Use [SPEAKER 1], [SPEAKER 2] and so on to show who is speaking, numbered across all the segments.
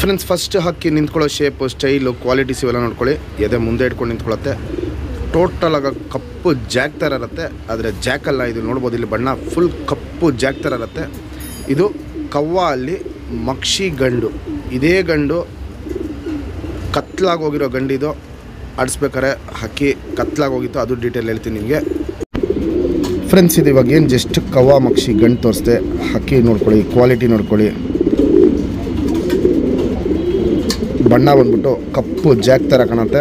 [SPEAKER 1] Friends, first ಹಕ್ಕಿ ನಿಂತ್ಕೊಳ್ಳೋ shape, style, qualities ಇವೆಲ್ಲ ನೋಡ್ಕೊಳ್ಳಿ. ಎದೆ ಮುಂದೆ ಇಟ್ಕೊಂಡು ನಿಂತ್ಕೊಳ್ಳುತ್ತೆ. ಟೋಟಲ್ ಆಗ ಕಪ್ಪು ಜಾಕ್ ಥರ ಇರುತ್ತೆ. ಆದರೆ ಜಾಕಲ್ಲ ಇದು, ನೋಡ್ಬೋದು ಇಲ್ಲಿ ಬಣ್ಣ ಫುಲ್ ಕಪ್ಪು ಜಾಕ್ ಥರ ಇರುತ್ತೆ. ಇದು ಕವ್ವ ಅಲ್ಲಿ ಮಕ್ಷಿ ಗಂಡು. ಇದೇ ಗಂಡು ಕತ್ಲಾಗೋಗಿರೋ ಗಂಡಿದು. ಆಡಿಸ್ಬೇಕಾರೆ ಹಕ್ಕಿ ಕತ್ಲಾಗೋಗಿತ್ತು, ಅದು ಡೀಟೇಲ್ ಹೇಳ್ತೀನಿ ನಿಮಗೆ. ಫ್ರೆಂಡ್ಸ್, ಇದು ಇವಾಗ ಏನು ಜಸ್ಟ್ ಕವ್ವ ಮಕ್ಷಿ ಗಂಡು ತೋರಿಸ್ದೆ. ಹಕ್ಕಿ ನೋಡ್ಕೊಳ್ಳಿ, ಕ್ವಾಲಿಟಿ ನೋಡ್ಕೊಳ್ಳಿ. ಬಣ್ಣ ಬಂದ್ಬಿಟ್ಟು ಕಪ್ಪು ಜಾಕ್ ಥರ ಕಾಣುತ್ತೆ.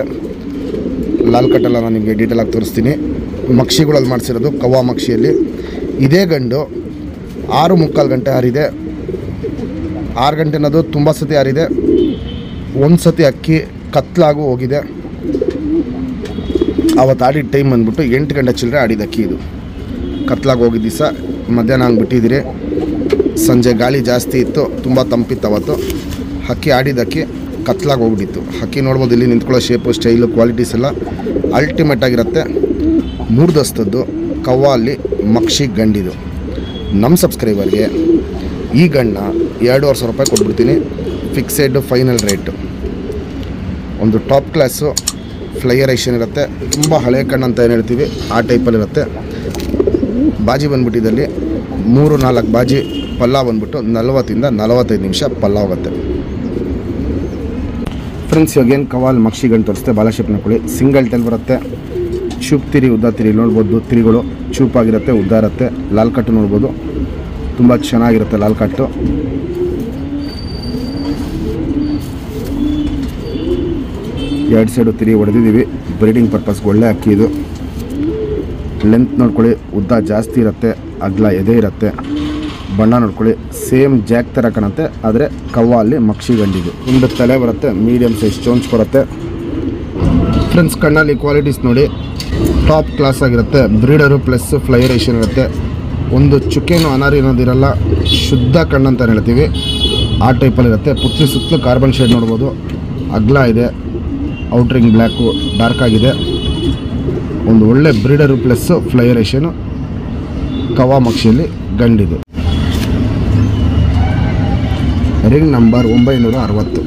[SPEAKER 1] ಲಾಲ್ ಕಟ್ಟೆಲ್ಲ ನಾನು ನಿಮಗೆ ಡೀಟೇಲಾಗಿ ತೋರಿಸ್ತೀನಿ. ಮಕ್ಷಿಗಳಲ್ಲಿ ಮಾಡಿಸಿರೋದು ಕವ್ವ ಮಕ್ಷಿಯಲ್ಲಿ. ಇದೇ ಗಂಡು 6:45 ಗಂಟೆ ಹಾರಿದೆ. 6 ಗಂಟೆ ಅನ್ನೋದು ತುಂಬ ಸತಿ ಹಾರಿದೆ. ಒಂದು ಸತಿ ಅಕ್ಕಿ ಕತ್ಲಾಗೂ ಹೋಗಿದೆ. ಅವತ್ತು ಆಡಿದ ಟೈಮ್ ಬಂದ್ಬಿಟ್ಟು 8 ಗಂಟೆ ಚಿಲ್ಲರೆ ಆಡಿದ ಅಕ್ಕಿ. ಇದು ಕತ್ಲಾಗಿ ಹೋಗಿದ್ದ ದಿವಸ ಮಧ್ಯಾಹ್ನ ಹಂಗೆ ಬಿಟ್ಟಿದ್ದೀರಿ. ಸಂಜೆ ಗಾಳಿ ಜಾಸ್ತಿ ಇತ್ತು, ತುಂಬ ತಂಪಿತ್ತು ಅವತ್ತು. ಹಕ್ಕಿ ಆಡಿದ ಅಕ್ಕಿ ಕತ್ಲಾಗಿ ಹೋಗ್ಬಿಟ್ಟಿತ್ತು. ಹಕ್ಕಿ ನೋಡ್ಬೋದು ಇಲ್ಲಿ ನಿಂತ್ಕೊಳ್ಳೋ ಶೇಪು, ಸ್ಟೈಲು, ಕ್ವಾಲಿಟೀಸ್ ಎಲ್ಲ ಅಲ್ಟಿಮೇಟ್ ಆಗಿರುತ್ತೆ. 3 ದಸ್ತದ್ದು ಕವ್ವ ಅಲ್ಲಿ ಮಕ್ಷಿ ಗಂಡಿದು. ನಮ್ಮ ಸಬ್ಸ್ಕ್ರೈಬರ್ಗೆ ಈ ಗಂಡನ್ನ 2,500 ರೂಪಾಯಿ ಕೊಟ್ಬಿಡ್ತೀನಿ. Fixed final rate. ಒಂದು ಟಾಪ್ ಕ್ಲಾಸು ಫ್ಲೈಯರೇಷನ್ ಇರುತ್ತೆ. ತುಂಬ ಹಳೆ ಕಣ್ಣು ಅಂತ ಏನು ಹೇಳ್ತೀವಿ ಆ ಟೈಪಲ್ಲಿರುತ್ತೆ. ಬಾಜಿ ಬಂದ್ಬಿಟ್ಟಿದ್ದಲ್ಲಿ 3-4 ಬಾಜಿ ಪಲ್ಲಾವ್ ಬಂದ್ಬಿಟ್ಟು 40 ಇಂದ 45 ನಿಮಿಷ ಪಲ್ಲಾವ್ ಆಗುತ್ತೆ. ಫ್ರೆಂಡ್ಸ್, ಇವಾಗ ಏನು ಕವಾಲ್ ಮಕ್ಷಿ ಗಂಡು ತೋರಿಸ್ತೆ. ಬಾಲಶೇಪ್ ನೋಡ್ಕೊಳ್ಳಿ. ಸಿಂಗಲ್ ಟೆಲ್ ಬರುತ್ತೆ. ಚೂಪ್ ತಿರಿ, ಉದ್ದ ತಿರಿ ನೋಡ್ಬೋದು. ತಿರಿಗಳು ಚೂಪಾಗಿರುತ್ತೆ, ಉದ್ದ ಇರುತ್ತೆ. ಲಾಲ್ ಕಟ್ಟು ನೋಡ್ಬೋದು, ತುಂಬ ಚೆನ್ನಾಗಿರುತ್ತೆ ಲಾಲ್ ಕಟ್ಟು. ಎರಡು ಸೈಡು ತಿರಿ ಹೊಡೆದಿದ್ದೀವಿ. ಬ್ರೀಡಿಂಗ್ ಪರ್ಪಸ್ಗೆ ಒಳ್ಳೆ ಅಕ್ಕಿ ಇದು. ಲೆಂತ್ ನೋಡ್ಕೊಳ್ಳಿ, ಉದ್ದ ಜಾಸ್ತಿ ಇರುತ್ತೆ, ಅಗಲ ಎದೆ ಇರುತ್ತೆ. ಬಣ್ಣ ನೋಡ್ಕೊಳ್ಳಿ, ಸೇಮ್ ಜಾಕ್ ಥರ ಕಾಣುತ್ತೆ. ಆದರೆ ಕವ್ವ ಅಲ್ಲಿ ಮಕ್ಷಿ ಗಂಡಿದು. ಒಂದು ತಲೆ ಬರುತ್ತೆ, ಮೀಡಿಯಮ್ ಸೈಜ್ ಸ್ಟೋನ್ಸ್ ಬರುತ್ತೆ. ಫ್ರೆಂಡ್ಸ್, ಕಣ್ಣಲ್ಲಿ ಕ್ವಾಲಿಟೀಸ್ ನೋಡಿ, ಟಾಪ್ ಕ್ಲಾಸ್ ಆಗಿರುತ್ತೆ. ಬ್ರೀಡರು ಪ್ಲಸ್ ಫ್ಲೈಯರೇಷನ್ ಇರುತ್ತೆ. ಒಂದು ಚುಕ್ಕೆನೂ ಅನಾರಿ ಅನ್ನೋದಿರಲ್ಲ, ಶುದ್ಧ ಕಣ್ಣು ಅಂತ ಹೇಳ್ತೀವಿ ಆ ಟೈಪಲ್ಲಿರುತ್ತೆ. ಪುತ್ಲಿ ಸುತ್ತಲೂ ಕಾರ್ಬನ್ ಶೇಡ್ ನೋಡ್ಬೋದು. ಅಗಲ ಇದೆ, ಔಟ್ರಿಂಗ್ ಬ್ಲ್ಯಾಕು ಡಾರ್ಕ್ ಆಗಿದೆ. ಒಂದು ಒಳ್ಳೆ ಬ್ರೀಡರು ಪ್ಲಸ್ ಫ್ಲೈಯರೇಷನು ಕವ್ವ ಮಕ್ಷಿಯಲ್ಲಿ ಗಂಡಿದು. Ring number 960.